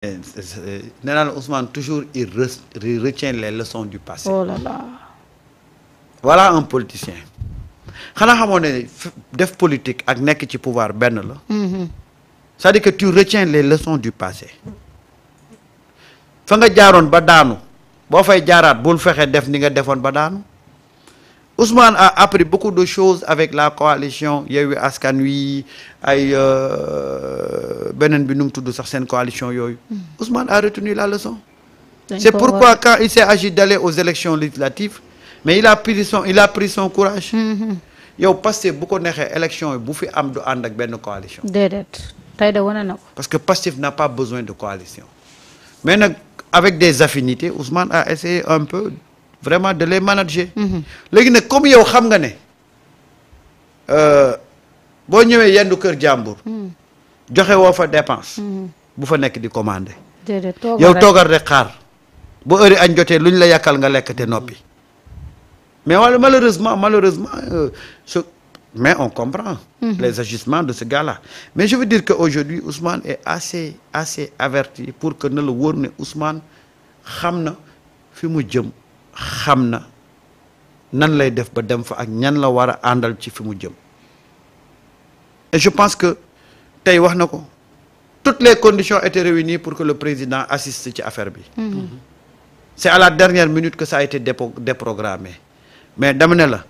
nee naa la Ousmane toujours il retient les leçons du passé. Oh là là. Voilà un politicien xanaa xamoo ne def politique ak nekk ci pouvoir benn la. c'est-à-dire que tu retiens les leçons du passé. fa nga jaaroon ba daanu boo fay jaaraat bul fexe def ni nga defoon ba daanu. Ousmane a appris beaucoup de choses avec la coalition Yewwi Askan Wi ay beneen bi nu mu tudd sax seen coalition yooyu. Ousmane a retenu la leçon. C'est pourquoi quand il s'est agi d'aller aux élections législatives mais il a pris son courage. yow Pastef bu ko neexee élection yi bu fi am du ànd ak benn coalition. déedéet tey de wane na ko. parce que Pastef n'a pas besoin de coalition. mais nag avec des affinités Ousmane a essayé un peu vraiment de les manager. léegi nag comme yow xam nga ne boo ñëwee yendu kër jàmbur. joxe woo fa dépense. bu fa nekk di commander. déedéet toogal yow toogal rek xaar bu heure añ jotee luñ la yàkkal nga lekk te noppi. mais wala malheureusement mais on comprend. les agissements de ce gars-là. mais je veux dire que aujourd'hui Ousmane est assez averti pour que na la wóor ne Ousmane xam na fi mu jëm. xam na nan lay def ba dem fa ak ñan la war a àndal ci fi mu jëm et je pense que tey wax na ko toutes les conditions étaient réunies pour que le président assiste ci affaire bi. C'est à la dernière minute que ça a été déprogrammé mais dama ne la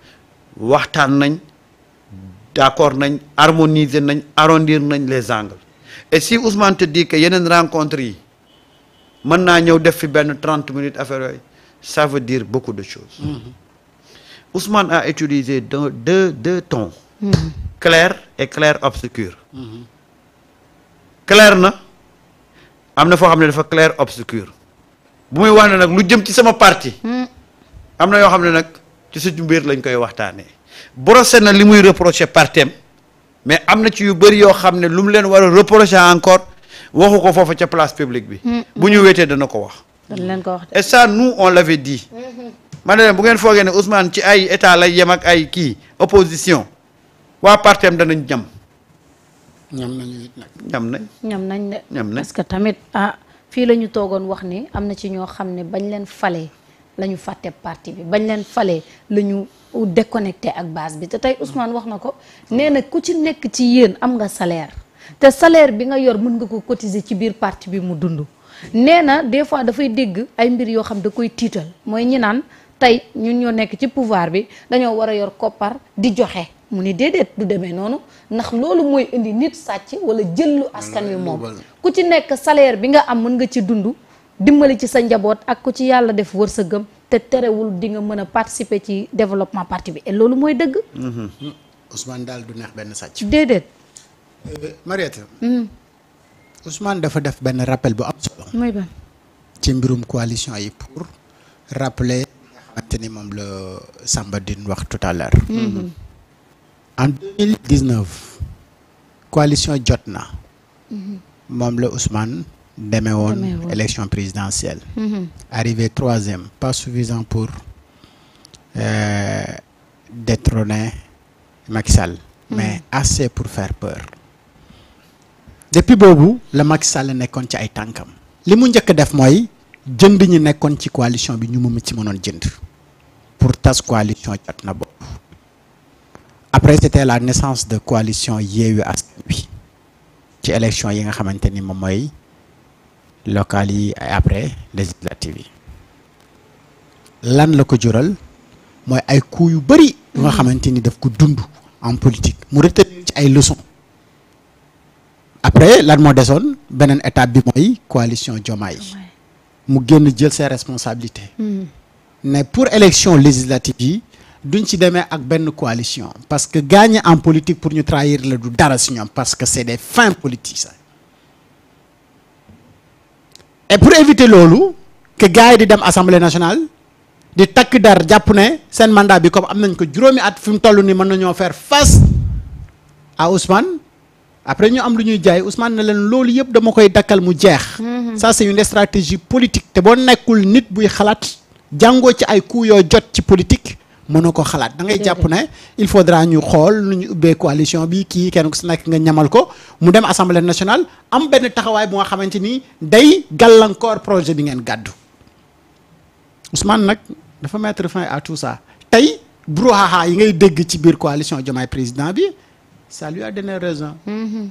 waxtaan nañ d'accord nañ harmoniser nañ arrondir nañ les angles et si Ousmane te dit que yeneen rencontres yi mën naa ñëw def fi benn 30 minutes affaire yooyu. Ça veut dire beaucoup de choses. Ousmane a utilisé deux tons. Clair et clair obscur. Clair na am na foo xam ne dafa clair obscur bu muy wax ne nag lu jëm ci sama parti. am na yoo xam ne nag ci suñu mbir lañ koy waxtaanee. brossé na li muy reprocher partem mais am na ci yu bëri yoo xam ne lu mu leen war a reprocher encore waxu ko foofu ca place publique bi. bu ñu wéetee dana ko wax. et ça nous on l'avait dit. ma ne leen bu ngeen foogee ne Ousmane ci ay état lay yem ak ay kii opposition waa partem danañ ñam. ñam nañu it nag. ñam nañ de. ñam nañ parce que tamit fii la ñu toogoon wax ni am na ci ñoo xam ne bañ leen falee la ñu fàtte parti bi bañ leen falee la ñu déconnecté ak base bi te tey Ousmane wax na ko nee na ku ci nekk ci yéen am nga salaire te salaire bi nga yor mën nga ko cotiser ci biir parti bi mu dund. nee na des fois dafay dégg ay mbir yoo xam da koy tiital mooy ñi naan tey ñun ñoo nekk ci pouvoir bi dañoo war a yor koppar di joxe mu ni déedéet du demee noonu ndax loolu mooy indi nit sàcc wala jëllu askan wi moom ku ci nekk salaire bi nga am mën nga ci dund dimbali ci sa njaboot ak ku ci yàlla def wërsëgam te terewul di nga mën a participer ci développement parti bi et loolu mooy dëgg. Ousmane daal du neex benn sàcc. déedéet. Mariette. Ousmane dafa def benn rappel bu am solo. mooy ban. ci mbirum coalition yi pour rappeler nga xamante ni moom la Samba Dine wax tout à l'heure. En 2019 coalition jot na. moom la Ousmane demee woon élection présidentielle. arrivé 3e pas suffisant pour détrôner Macky Sall. mais assez pour faire peur. depuis boobu la Macky Sall nekkoon ci ay tànkam li mu njëkk def mooy jënd ñi nekkoon ci coalition bi ñu mu ci mënoon jënd pour tas coalition jot na bopp après c'était la naissance de coalition Yewwi Askan Wi ci élection yi nga xamante ni moom mooy locales yi après législatives yi lan la ko jural mooy ay coups yu bëri yu nga xamante ni daf ko dund en politique mu retenir ci ay leçons. après lan moo desoon beneen étape bi mooy coalition Diomaye mu génn jël ses responsabilités. mais pour élection législative yi duñ ci demee ak benn coalition parce que gagner en politique pour ñu trahir la du dara si ñoom parce que c'est des fins politiques ça. et pour éviter loolu que gars yi di dem assemblée nationale di takk dar jàpp ne seen mandat bi comme am nañ ko juróomi at fi mu toll nii mën nañoo faire face à Ousmane. après ñu am lu ñuy jaay Ousmane na leen loolu yëpp dama koy dakkal mu jeex. ça c'est une stratégie politique te boo nekkul nit buy xalaat jàngoo ci ay coups yoo jot ci politique mënoo ko xalaat da ngay jàpp ne il faudra ñu xool nu ñu ubbee coalition bi kii kenn ku si nekk nga ñamal ko mu dem assemblée nationale am benn taxawaay bu nga xamante ni day gàllankoor projet bi ngeen gàddu Ousmane nag dafa mettre fin à tout ça tey brouhaha yi ngay dégg ci biir coalition Diomaye président bi ça lui a donné raison.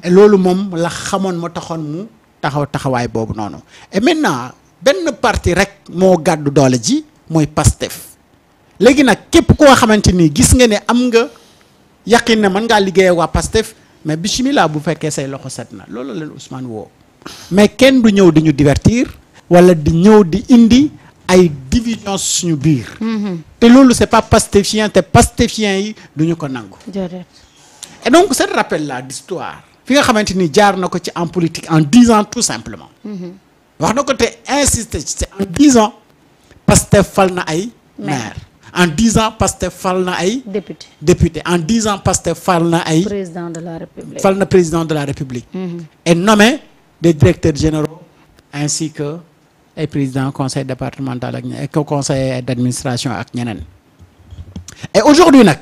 Et loolu moom la xamoon moo taxoon mu taxawaay boobu noonu et maintenant benn parti rek moo gàddu doole ji mooy Pastef léegi nag képp koo xamante ni gis nga ne am nga yaqin ne mën ngaa liggéey waa Pastef mais bismillah bu fekkee say loxo set na loolu leen Ousmane woo mais kenn du ñëw di ñu divertir wala di ñëw di indi ay division suñu biir. te loolu c'est pas pastéfien te pastéfien yi duñu ko nangu. et donc ce rappel là d'histoire fi nga xamante ni jaar na ko ci en politique en 10 ans tout simplement. wax na ko te insister ci en 10 ans Pastef fal na ay maire en 10 ans Pastef fal na ay député en 10 ans Pastef fal na ay président de la République fal na président de la République et nommé des directeurs généraux ainsi que ay président conseil départemental ak conseil d'administration ak ñeneen et aujourd'hui nag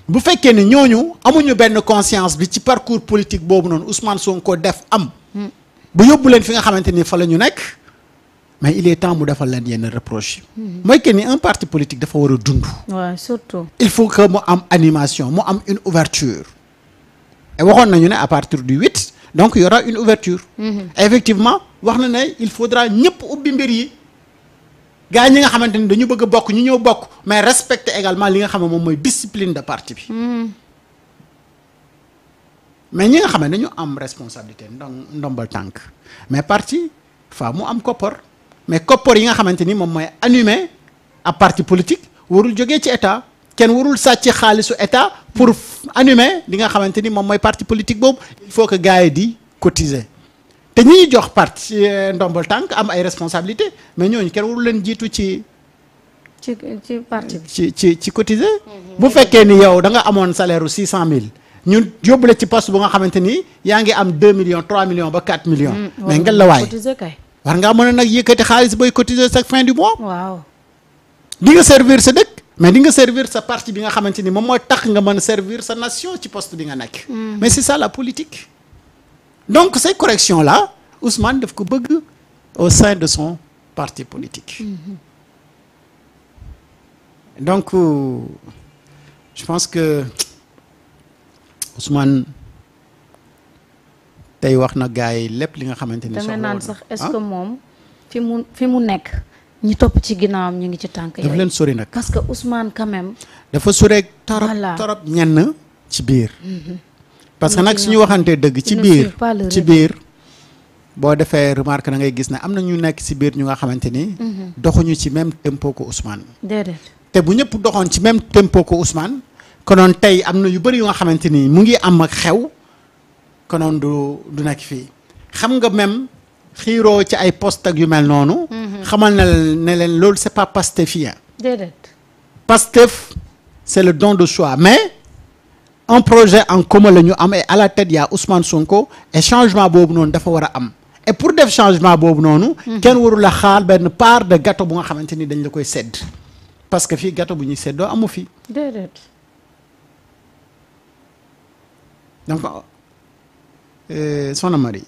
bu fekkee ne ñooñu amuñu benn conscience bi ci parcours politique boobu noonu Ousmane Sonko def am bu yóbbu leen fi nga xamante ni fa la ñu nekk mais il est temps mu defal leen yenn reproche mooy que ni un parti politique dafa war a dund. waaw surtout. il faut que mu am animation mu am une ouverture et waxoon nañu ne à partir du 8 donc il y aura une ouverture effectivement wax na ne il faudra ñëpp ubbi mbir yi gars ñi nga xamante ni dañu bëgg a bokk ñu ñëw bokk mais respecter également li nga xam ne moom mooy discipline de parti bi mais ñi nga xam ne dañu am responsabilité ndombal tànk mais parti fa mu am koppar mais koppar yi nga xamante ni moom mooy animé ab parti politique warul jógee ci état kenn warul sàcc xaalisu état pour animer li nga xamante ni moom mooy parti politique boobu il faut que gars yi di cotiser te ñi jox parti ndombal tànk am ay responsabilité mais ñooñu kenn warul leen jiitu ci parti bi ci cotiser bu fekkee ni yow da nga amoon salaire u 600 000 ñu yóbbu la ci poste bu nga xamante ni yaa ngi am 2 millions 3 millions ba 4 millions mais ngel la waay war ngaa mën a nag yëkkati xaalis booy cotiser chaque fin du mois waaw di nga servir sa dëkk mais di nga servir sa parti bi nga xamante ni moom mooy tax nga mën a servir sa nation ci poste bi nga nekk mais c'est ça la politique donc ces corrections là Ousmane daf ko bëgg au sein de son parti politique donc je pense que Ousmane tey wax na gars yi lépp li nga xamante ni. da nga naan sax est-ce que moom fi mu nekk ñi topp ci ginnaawam ñu ngi ci tànk yooyu. daf leen sori nag. parce que Ousmane quand même. dafa sori torop ñenn ci biir. parce que nag suñu waxantee dëgg ci biir boo defee remarque da ngay gis ne am na ñu nekk ci biir ñu nga xamante ni. doxuñu ci même tempo ko Ousmane. déedéet te bu ñëpp doxoon ci même tempo ko Ousmane. konoon tey am na yu bëri yu nga xamante ni mu ngi am ak xew konoon du nekk fii xam nga même xiiroo ci ay poste ak yu mel noonu. xamal ne leen loolu c'est pas pastéfien. déedéet. Pastef c'est le don de soi mais un projet en commun la ñu am et à la tête y a Ousmane Sonko et changement boobu noonu dafa war a am et pour def changement boobu noonu. kenn warul la xaar benn part de gâteau bu nga xamante ni dañ la koy sedd parce que fii gâteau bu ñuy seddoo amu fi. déedéet. donc Soxna Marie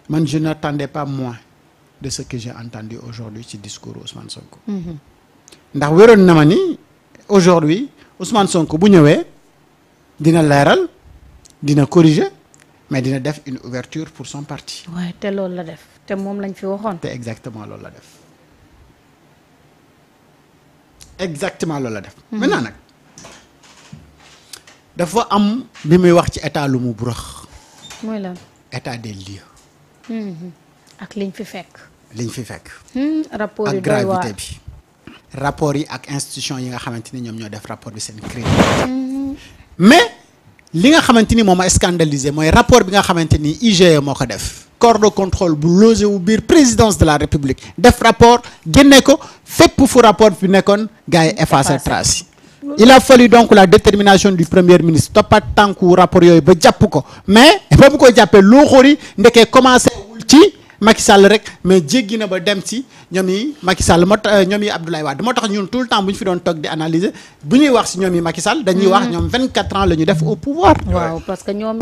man je n'attendais pas moins de ce que j'ai entendu aujourd'hui ci discours Ousmane Sonko ndax wéroon na ma ni aujourd'hui Ousmane Sonko bu ñëwee dina leeral dina corriger mais dina def une ouverture pour son parti. waaye te loolu la def te moom lañ fi waxoon. te exactement loolu la def exactement loolu la def. maintenant nag dafa am bi muy wax ci état lu mu burax. mooy lan. état des lieux. ak liñ fi fekk. liñ fi fekk. rapport yi ak gravité bi. rapport yi ak institution yi nga xamante ni ñoom ñoo def rapport bi seen crédit. mais li nga xamante ni moom a scandalisé mooy rapport bi nga xamante ni IGE moo ko def. corps de contrôle bu logé wu biir présidence de la république def rapport génne ko fépp fu rapport bi nekkoon gars yi effacé trace yi. il a fallu donc la détermination du premier ministre toppat tànku rapport yooyu ba jàpp ko mais ba mu ko jàppee loo xori ndekee commencé wul ci Macky Sall rek mais jéggi na ba dem si ñoom yi Macky Sall ñoom yi Abdoulaye Wade moo tax ñun tout le temps bu ñu fi doon toog di analyser bu ñuy wax si ñoom yi Macky Sall dañuy wax ñoom 24 ans la ñu def au pouvoir. waaw parce que ñoom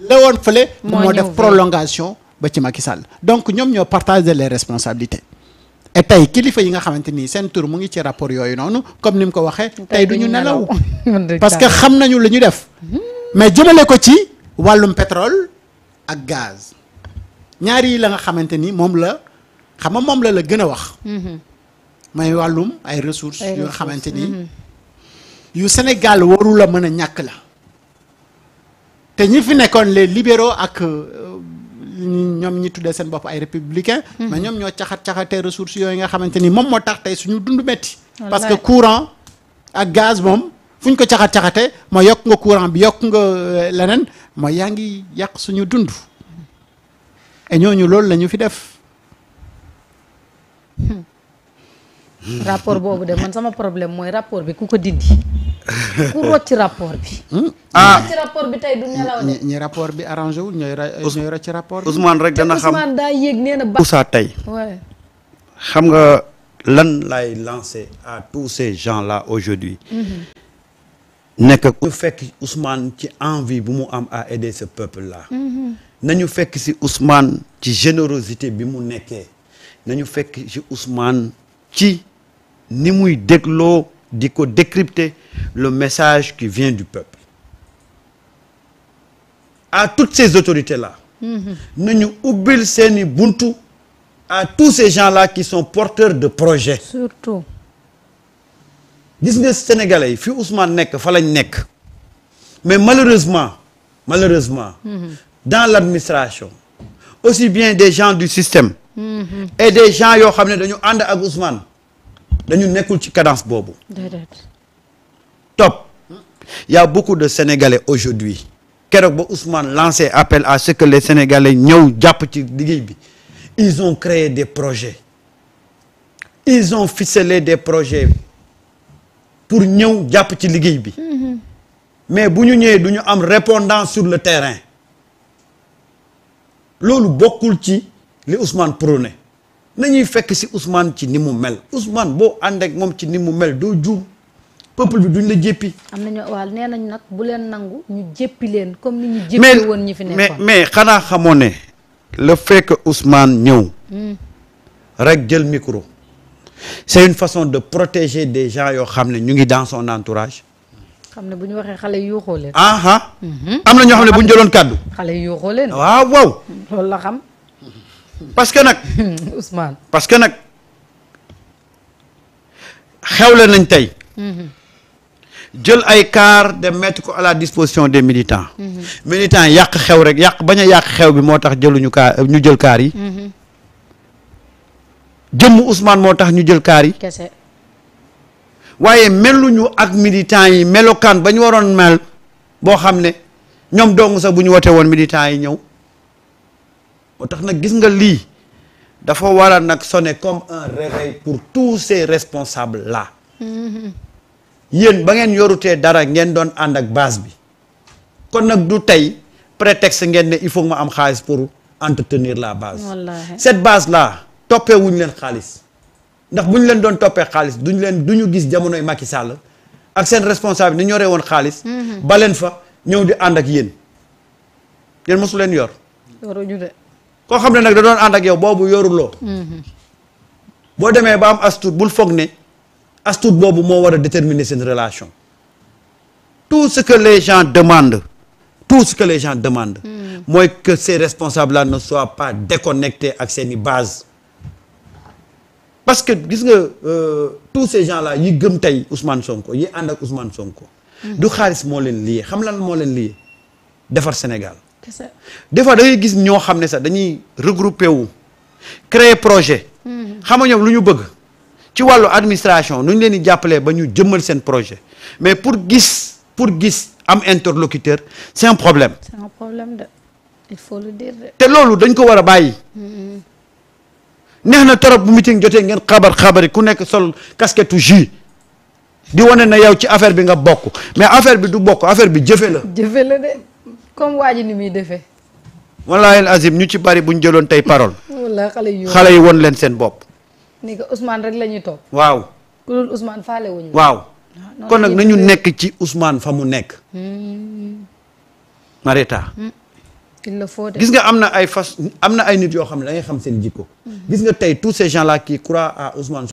la woon fële moo def prolongation ba ci Macky Sall donc ñoom ñoo partager les responsabilités et tey kilifa yi nga xamante ni seen tur mu ngi ci rapport yooyu noonu comme ni mu ko waxee tey du ñu nelaw parce que xam nañu lu ñu def mais jëmale ko ci wàllum pétrole ak gaz ñaar yi la nga xamante ni moom la xam nga moom la gën a wax mooy wàllum ay ressources yu nga xamante ni yu Sénégal waru la mën a ñàkk la te ñi fi nekkoon les libéraux ak ñoom ñi tuddee seen bopp ay républicains mais ñoom ñoo caxatee ressources yooyu nga xamante ni moom moo tax tey suñu dund metti parce que courant ak gaz moom fu ñu ko caxatee mooy yokk nga courant bi yokk nga leneen mooy yaa ngi yàq suñu dund et ñooñu loolu la ñu fi def rapport boobu de man sama problème mooy rapport bi ku ko dindi ku rocc rapport bi ci rapport bi tey du nelaw de ñi rapport bi arrangé wul ñooy rocc rapport bi Ousmane rek dana xam Ousmane daa yéeg nee na Oussa tey xam nga lan lay lancer à tous ces gens là aujourd'hui nekk ñu fekk Ousmane ci envie bu mu am à aider ce peuple là nañu fekk ci Ousmane ci générosité bi mu nekkee nañu fekk ci Ousmane ci ni muy dégloo di ko décrypter le message qui vient du peuple à toutes ces autorités là nañu ubbil seeni buntu à tous ces gens là qui sont porteurs de projets surtout gis nga sénégalais yi fi Ousmane nekk fa lañ nekk mais malheureusement dans l'administration aussi bien des gens du système et des gens yoo xam ne dañu ànd ak Ousmane dañu nekkul ci cadence boobu top il y a beaucoup de Sénégalais aujourd'hui keroog ba Ousmane lancé appel à ce que les Sénégalais ñëw jàpp ci liggéey bi ils ont créé des projets ils ont ficelé des projets pour ñëw jàpp ci liggéey bi mais bu ñu ñëwee du ñu am répondant sur le terrain loolu bokkul ci li Ousmane prôné nañuy fekk ci Ousmane ci ni mu mel Ousmane boo ànd ak moom ci ni mu mel doo juum peuple bi duñ la jéppi. am nañu waaw nee nañ nag bu leen nangu ñu jéppi leen comme ni ñu jéppi woon ñi fi nekkoon mais xanaa xamoo ne le fait que Ousmane ñëw rek jël micro c'est une façon de protéger des gens yoo xam ne ñu ngi dans son entourage. xam ne bu ñu waxee xale yi yuuxoo leen. am na ñoo xam ne bu ñu jëloon kàddu. xale yi yuuxoo leen. waaw waaw. loolu la xam. parce que nag. Ousmane. parce que nag xewle nañ tey. jël ay car de mettre ko à la disposition des militants. militants yàq xew rek bañ a yàq xew bi moo tax jëluñu car ñu jël car yi. jëmm Ousmane moo tax ñu jël car yi. kese. waaye meluñu ak militants yi melokaan ba ñu waroon mel boo xam ne ñoom dong sax bu ñu wote woon militants yi ñëw moo tax nag gis nga lii dafa war a nag sonner comme un réveil pour tous ces responsables là. yéen ba ngeen yorutee dara ngeen doon ànd ak base bi kon nag du tey prétexte ngeen ne il faut ma am xaalis pour entretenir la base. wallaahi cette base là toppee wuñu leen xaalis. ndax bu ñu leen doon toppee xaalis du ñu gis jamonoy Macky Sall ak seen responsable ni ñoree woon xaalis. ba leen fa ñëw di ànd ak yéen mosu leen yor. yoruñu de. koo xam ne nag da doon ànd ak yow boobu yoruloo. boo demee ba am astuut bul foog ne astuut boobu moo war a déterminer seen relation. tout ce que les gens demandent mooy que ces responsables là ne soient pas déconnectés ak seeni base. parce que gis nga tous ces gens là yi gëm tey Ousmane Sonko yi ànd ak Ousmane Sonko. du xaalis moo leen liyee xam lan moo leen liyee defar Sénégal. des fois da ngay gis ñoo xam ne sax dañuy regrouper wu créer projet. xam nga ñoom lu ñu bëgg ci wàllu administration nu ñu leen di jàppalee ba ñu jëmmal seen projet mais pour gis am interlocuteur c'est un problème. c'est un problème de il faut le dire de. te loolu dañ ko war a bàyyi. neex na torop bu meeting jotee ngeen xabari ku nekk sol casquette jus di wane na yow ci affaire bi nga bokk mais affaire bi du bokk affaire bi jëfe la. jëfe la de comme waa ji ni muy defee. wallaahi azim ñu ci bari buñ jëloon tey parole. wallaahi xale yi won leen seen bopp. ni ko Ousmane rek la ñuy topp. waaw. ku dul Ousmane faale wuñu. waaw. kon nag nañu nekk ci Ousmane fa mu nekk. Mareta. il le faut de. gis nga am na ay nit yoo xam ne da ngay xam seen jikko. gis nga tey tous ces gens là qui croient à Ousmane.